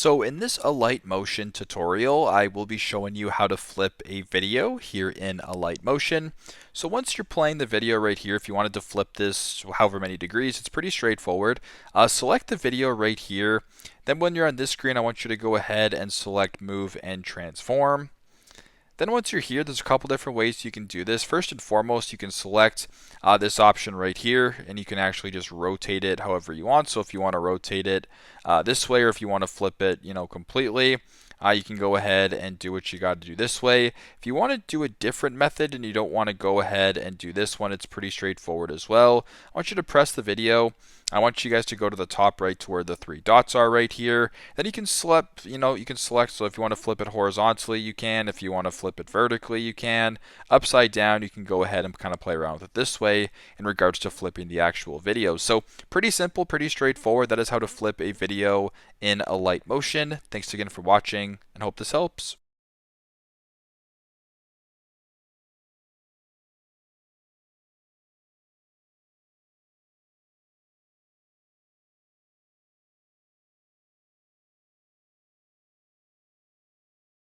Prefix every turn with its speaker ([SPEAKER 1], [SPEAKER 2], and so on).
[SPEAKER 1] So in this Alight Motion tutorial, I will be showing you how to flip a video here in Alight Motion. So once you're playing the video right here, if you wanted to flip this however many degrees, it's pretty straightforward. Select the video right here. Then when you're on this screen, I want you to go ahead and select Move and Transform. Then once you're here, there's a couple different ways you can do this. First and foremost, you can select this option right here, and you can actually just rotate it however you want. So if you want to rotate it this way, or if you want to flip it, completely, you can go ahead and do what you got to do this way. If you want to do a different method and you don't want to go ahead and do this one, it's pretty straightforward as well. I want you to press the video. I want you guys to go to the top right to where the three dots are right here. Then you can select, so if you want to flip it horizontally, you can. If you want to flip it vertically, you can. Upside down, you can go ahead and kind of play around with it this way in regards to flipping the actual video. So pretty simple, pretty straightforward. That is how to flip a video in Alight Motion. Thanks again for watching and hope this helps.